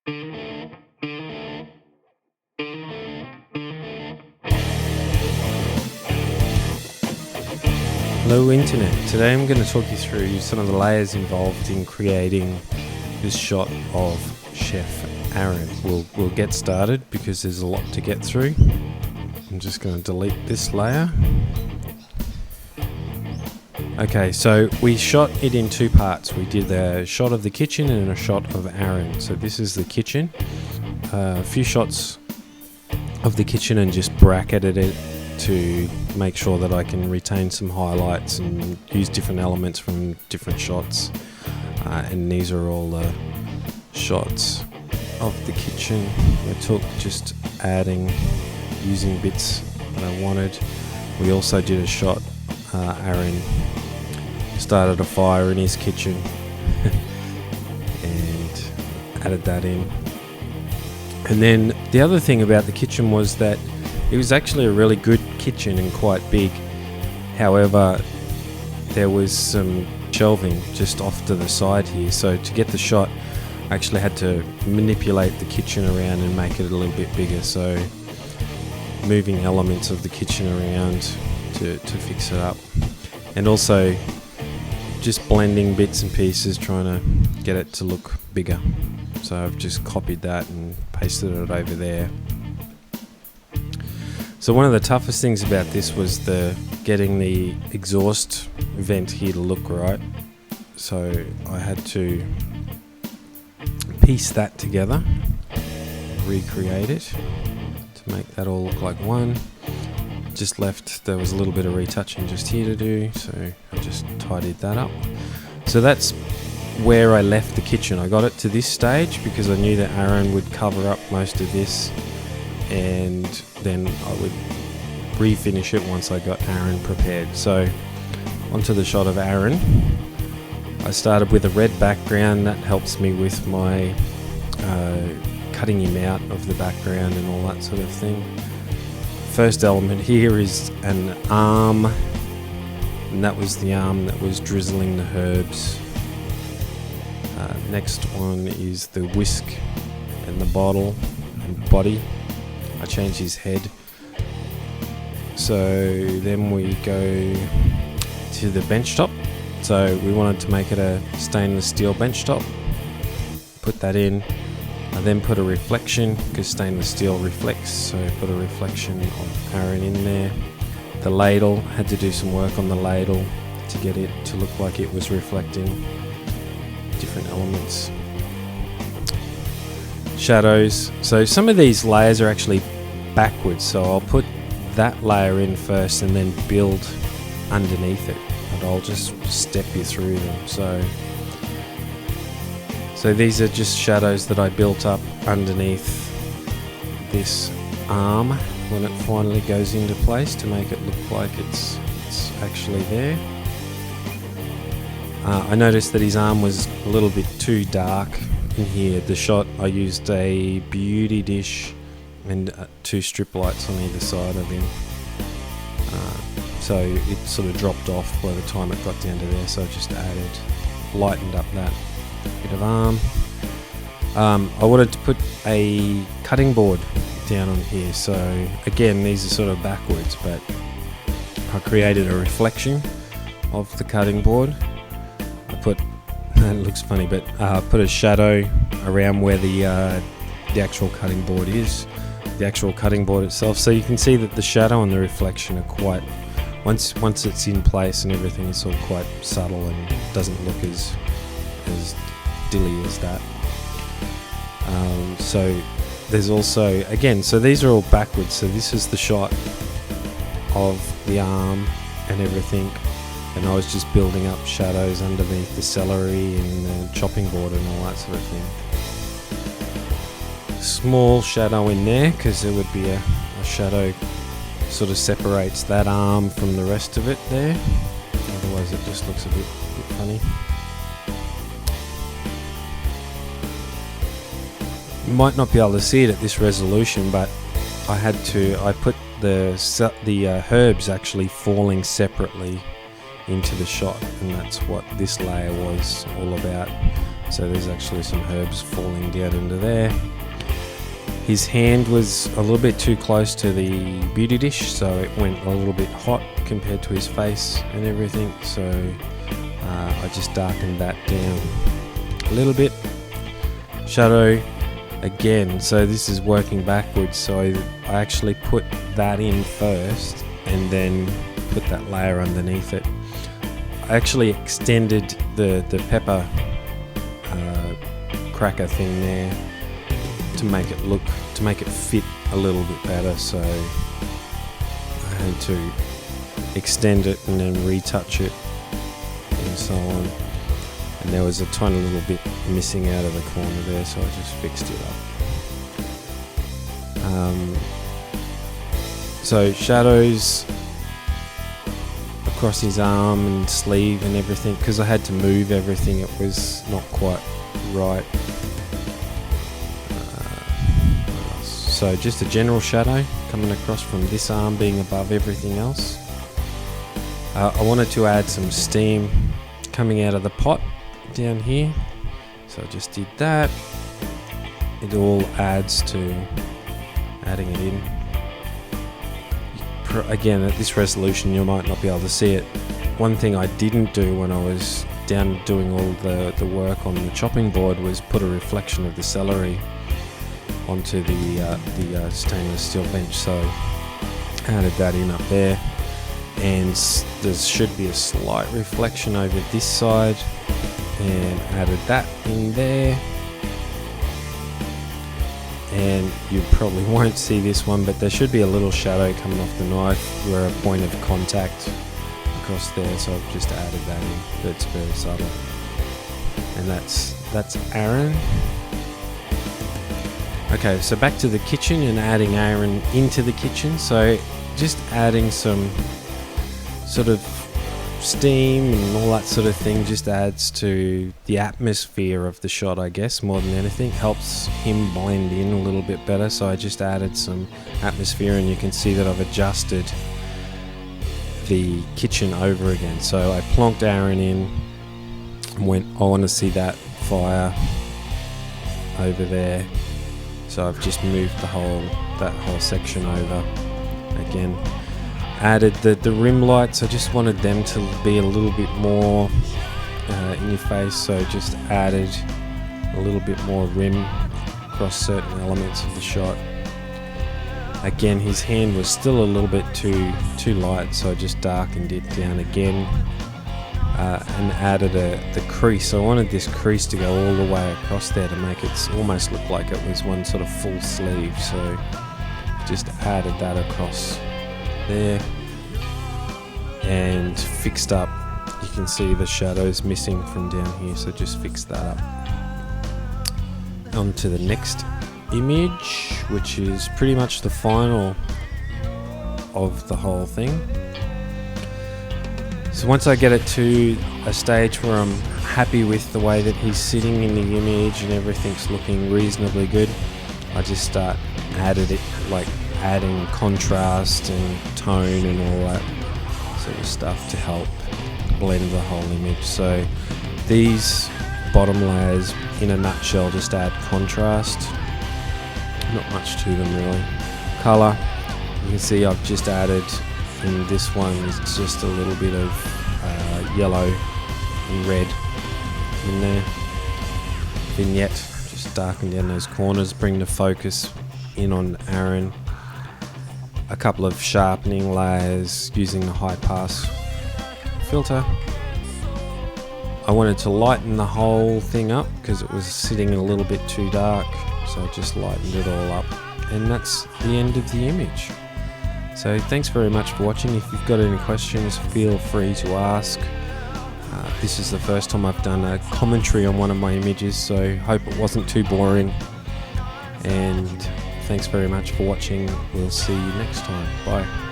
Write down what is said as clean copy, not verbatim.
Hello Internet, today I'm going to talk you through some of the layers involved in creating this shot of Chef Aaron. We'll get started because there's a lot to get through. I'm just going to delete this layer. Okay, so we shot it in two parts. We did a shot of the kitchen and a shot of Aaron. So this is the kitchen. A few shots of the kitchen and just bracketed it to make sure that I can retain some highlights and use different elements from different shots. And these are all the shots of the kitchen. I took just adding, using bits that I wanted. We also did a shot, Aaron started a fire in his kitchen and added that in. And then the other thing about the kitchen was that it was actually a really good kitchen and quite big. However, there was some shelving just off to the side here. So to get the shot, I actually had to manipulate the kitchen around and make it a little bit bigger. So moving elements of the kitchen around to fix it up. And also just blending bits and pieces, trying to get it to look bigger. So I've just copied that and pasted it over there. So one of the toughest things about this was getting the exhaust vent here to look right. So I had to piece that together, recreate it to make that all look like one. Just left, there was a little bit of retouching just here to do, so I just tidied that up. So that's where I left the kitchen. I got it to this stage because I knew that Aaron would cover up most of this, and then I would refinish it once I got Aaron prepared. So onto the shot of Aaron. I started with a red background. That helps me with my cutting him out of the background and all that sort of thing. First element here is an arm, and that was the arm that was drizzling the herbs. Next one is the whisk and the bottle and body. I changed his head. So then we go to the bench top. So we wanted to make it a stainless steel bench top. Put that in. I then put a reflection because stainless steel reflects, so I put a reflection of Aaron in there. The ladle, had to do some work on the ladle to get it to look like it was reflecting different elements. Shadows. So some of these layers are actually backwards, so I'll put that layer in first and then build underneath it, and I'll just step you through them. So these are just shadows that I built up underneath this arm when it finally goes into place to make it look like it's actually there. I noticed that his arm was a little bit too dark in here. The shot, I used a beauty dish and two strip lights on either side of him. So it sort of dropped off by the time it got down to there, so I just lightened up that bit of arm. I wanted to put a cutting board down on here, so again these are sort of backwards, but I created a reflection of the cutting board. I put, it looks funny, but put a shadow around where the actual cutting board is, the actual cutting board itself, so you can see that the shadow and the reflection are quite, once it's in place and everything, it's all quite subtle and doesn't look as dilly as that. So there's also, again, so these are all backwards. So this is the shot of the arm and everything, and I was just building up shadows underneath the celery and the chopping board and all that sort of thing. Small shadow in there because there would be a shadow sort of separates that arm from the rest of it there, otherwise it just looks a bit funny. You might not be able to see it at this resolution, but I put the herbs actually falling separately into the shot, and that's what this layer was all about. So there's actually some herbs falling down into there. His hand was a little bit too close to the beauty dish, so it went a little bit hot compared to his face and everything. So I just darkened that down a little bit. Shadow again, so this is working backwards. So I actually put that in first and then put that layer underneath it. I actually extended the pepper cracker thing there to make it fit a little bit better, so I had to extend it and then retouch it and so on. And there was a tiny little bit missing out of the corner there, so I just fixed it up. So shadows across his arm and sleeve and everything, because I had to move everything, it was not quite right. So just a general shadow coming across from this arm being above everything else. I wanted to add some steam coming out of the pot down here, so I just did that. It all adds to adding it in. Again, at this resolution you might not be able to see it. One thing I didn't do when I was down doing all the work on the chopping board was put a reflection of the celery onto the stainless steel bench, so added that in up there, and there should be a slight reflection over this side, and added that in there. And you probably won't see this one, but there should be a little shadow coming off the knife where a point of contact across there, so I've just added that in, but it's very subtle. And that's Aaron. Okay, so back to the kitchen and adding Aaron into the kitchen. So just adding some sort of steam and all that sort of thing just adds to the atmosphere of the shot, I guess, more than anything. Helps him blend in a little bit better. So I just added some atmosphere, and you can see that I've adjusted the kitchen over again. So I plonked Aaron in and went, I want to see that fire over there. So I've just moved that whole section over again. Added the rim lights. I just wanted them to be a little bit more in your face, so just added a little bit more rim across certain elements of the shot. Again, his hand was still a little bit too light, so I just darkened it down again, and added the crease. I wanted this crease to go all the way across there to make it almost look like it was one sort of full sleeve, so just added that across there and fixed up. You can see the shadows missing from down here, so just fix that up. On to the next image, which is pretty much the final of the whole thing. So once I get it to a stage where I'm happy with the way that he's sitting in the image and everything's looking reasonably good, I just start adding contrast and tone and all that sort of stuff to help blend the whole image. So these bottom layers, in a nutshell, just add contrast. Not much to them really. Color, you can see I've just added, in this one it's just a little bit of yellow and red in there. Vignette, just darken down those corners, bring the focus in on Aaron. A couple of sharpening layers using the high pass filter. I wanted to lighten the whole thing up because it was sitting a little bit too dark, so I just lightened it all up, and that's the end of the image. So thanks very much for watching. If you've got any questions, feel free to ask. This is the first time I've done a commentary on one of my images, so hope it wasn't too boring, and thanks very much for watching. We'll see you next time. Bye.